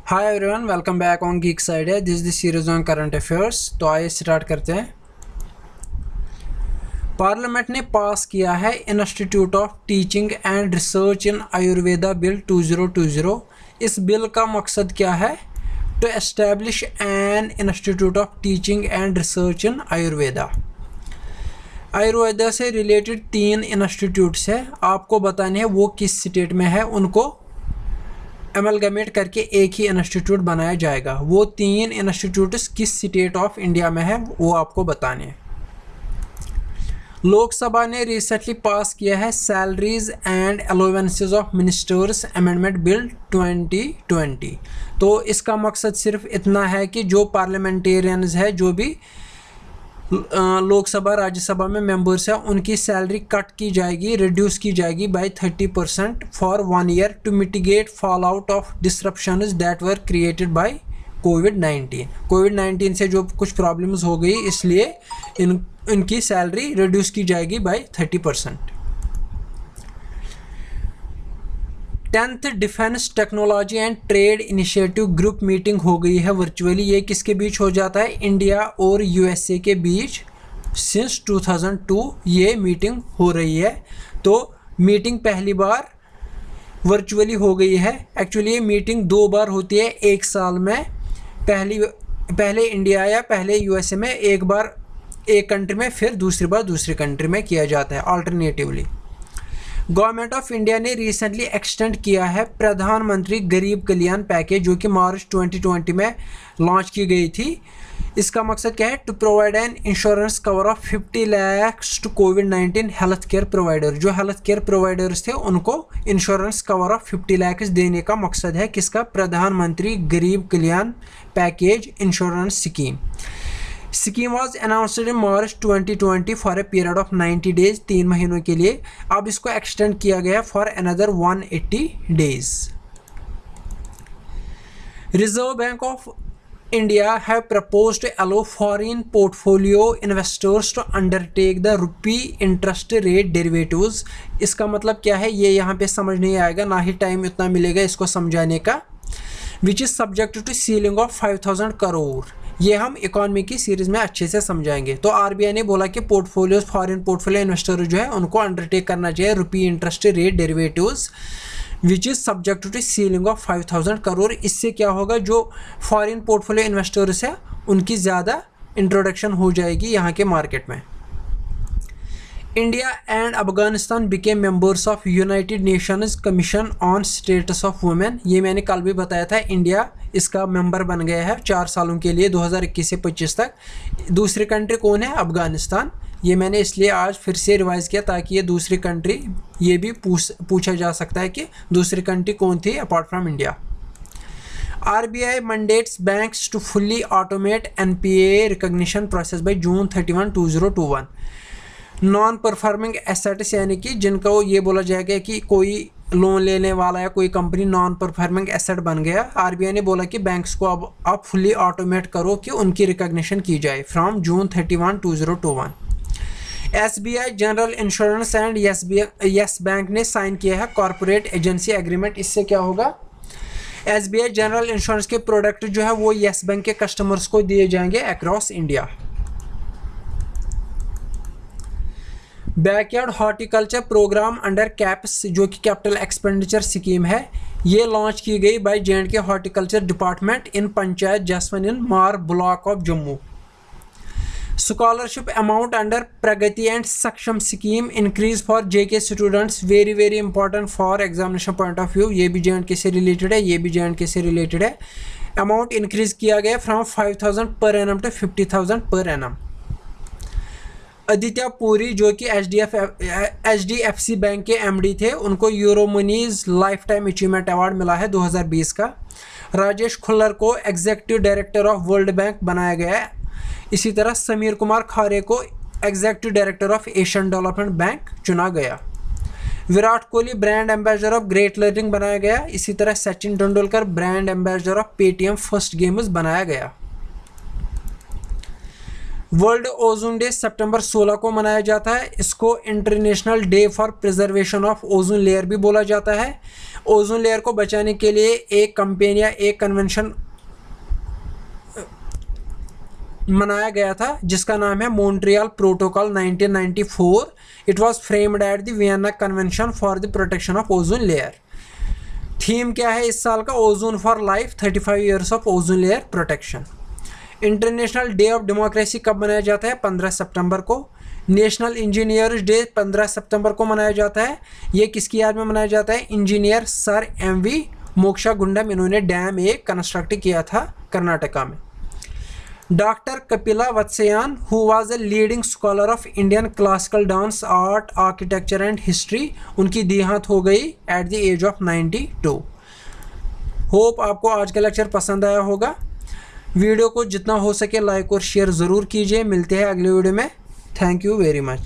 Hi everyone, welcome back on Geek Side है। This the series on current affairs. तो आइए start करते हैं। पार्लियामेंट ने पास किया है institute of teaching and research in Ayurveda bill 2020। इस बिल का मकसद क्या है? To establish an institute of teaching and research in Ayurveda. Ayurveda से रिलेटेड 3 इंस्टीट्यूट्स है, आपको बताने हैं वो किस स्टेट में है। उनको एमलगमेट करके एक ही इंस्टीट्यूट बनाया जाएगा। वो 3 इंस्टीट्यूट्स किस स्टेट ऑफ इंडिया में है वो आपको बताने हैं। लोकसभा ने रिसेंटली पास किया है salaries and allowances of ministers amendment bill 2020। तो इसका मकसद सिर्फ इतना है कि जो पार्लियामेंटेरियंस है, जो भी लोकसभा राज्यसभा में मेंबर्स हैं, उनकी सैलरी कट की जाएगी, रिड्यूस की जाएगी by 30% for 1 year to mitigate fall out of disruptions that were created by COVID से जो कुछ प्रॉब्लम्स हो गई, इसलिए इनकी सैलरी रिड्यूस की जाएगी by 30%। 10th defence technology and trade initiative group meeting हो गई है वर्चुअली। ये किसके बीच हो जाता है? इंडिया और यूएसए के बीच। सिंस 2002 ये मीटिंग हो रही है। तो मीटिंग पहली बार वर्चुअली हो गई है। एक्चुअली ये मीटिंग 2 बार होती है एक साल में। पहले इंडिया या पहले यूएसए में एक बार एक कंट्री में, फिर दूसरी बार दूसरी कंट्री में किया जाता है अल्टरनेटिवली। गवर्नमेंट ऑफ इंडिया ने रिसेंटली एक्सटेंड किया है प्रधानमंत्री गरीब कल्याण पैकेज, जो कि मार्च 2020 में लॉन्च की गई थी। इसका मकसद क्या है? To provide an insurance cover of 50 lakh to कोविड-19 हेल्थ केयर प्रोवाइडर। जो हेल्थ केयर प्रोवाइडर्स थे उनको इंश्योरेंस कवर ऑफ 50 लाख देने का मकसद है। किसका? प्रधानमंत्री गरीब कल्याण package insurance scheme. Scheme was announced in March 2020 for a period of 90 days, 3 महीनों के लिए। अब इसको एक्सटेंड किया गया for another 180 days. Reserve Bank of India have proposed to allow foreign portfolio investors to undertake the rupee interest rate derivatives. इसका मतलब क्या है ये यहाँ पे समझ नहीं आएगा, ना ही टाइम इतना मिलेगा इसको समझाने का। Which is subject to ceiling of 5000 crore. ये हम इकोनॉमी की सीरीज में अच्छे से समझाएंगे। तो आरबीआई ने बोला कि पोर्टफोलियोज, फॉरेन पोर्टफोलियो इन्वेस्टर जो है उनको अंडरटेक करना चाहिए rupee interest rate derivatives which is subject to ceiling of 5000 crore. इससे क्या होगा? जो फॉरेन पोर्टफोलियो इन्वेस्टर्स है उनकी ज़्यादा इंट्रोडक्शन हो जाएगी यहाँ के मार्केट में। India and Afghanistan became members of United Nations commission on status of women. ये मैंने कल भी बताया था। इंडिया इसका मेंबर बन गया है 4 सालों के लिए, 2021 से 25 तक। दूसरी कंट्री कौन है? अफगानिस्तान। ये मैंने इसलिए आज फिर से रिवाइज किया ताकि ये दूसरी कंट्री ये भी पूछा जा सकता है कि दूसरी कंट्री कौन थी apart from India. RBI mandates banks to fully automate NPA recognition process by June 31, 2021। Non performing assets यानी कि जिनको ये बोला जाएगा कि कोई लोन लेने वाला या कोई कंपनी नॉन परफॉर्मिंग एसेट बन गया, आरबीआई ने बोला कि बैंक्स को अब आप फुली ऑटोमेट करो कि उनकी रिकॉग्निशन की जाए from June 31, 2021। SBI general insurance and yes bank ने साइन किया है कॉर्पोरेट एजेंसी एग्रीमेंट। इससे क्या होगा? SBI जनरल इंश्योरेंस के प्रोडक्ट जो है वो यस बैंक के कस्टमर्स को दिए जाएंगे across India. Backyard horticulture programme under caps, जो कि कैपिटल एक्सपेंडिचर स्कीम है, ये लॉन्च की गई by J&K horticulture department in panchayat Jaswan in Marh block of Jammu. Scholarship amount under Pragati and Saksham scheme increase for JK students. Very important for examination point of view. ये भी J&K से related है, ये भी J&K से रिलेटेड है। अमाउंट इंक्रीज किया गया from 5000 per annum to 50,000 per annum. Aditya Puri, जो कि HDFC बैंक के MD थे, उनको यूरोमनीज लाइफ टाइम अचीवमेंट अवार्ड मिला है 2020 का। राजेश खुल्लर को executive director of world bank बनाया गया है। इसी तरह समीर कुमार खारे को executive director of Asian development bank चुना गया। Virat Kohli brand ambassador of great learning बनाया गया। इसी तरह Sachin Tendulkar brand ambassador of Paytm first games बनाया गया। वर्ल्ड ओजोन डे सितंबर 16 को मनाया जाता है। इसको international day for preservation of ozone layer भी बोला जाता है। ओजोन लेयर को बचाने के लिए एक कैंपेन या एक कन्वेंशन मनाया गया था जिसका नाम है Montreal protocol 1994। It was framed at the Vienna convention for the protection of ozone layer. Theme क्या है इस साल का? Ozone for life, 35 years of ozone layer protection. International day of democracy कब मनाया जाता है? 15 सितंबर को। नेशनल इंजीनियर्स डे 15 सितंबर को मनाया जाता है। ये किसकी याद में मनाया जाता है? Engineer sir MV Mokshagundam. इन्होंने डैम एक कंस्ट्रक्ट किया था कर्नाटका में। Doctor Kapila Vatsyayan who was a leading scholar of Indian classical dance, art, architecture and history, उनकी देहांत हो गई at the age of 92। Hope आपको आज का लेक्चर पसंद आया होगा। वीडियो को जितना हो सके लाइक और शेयर ज़रूर कीजिए। मिलते हैं अगले वीडियो में। Thank you very much.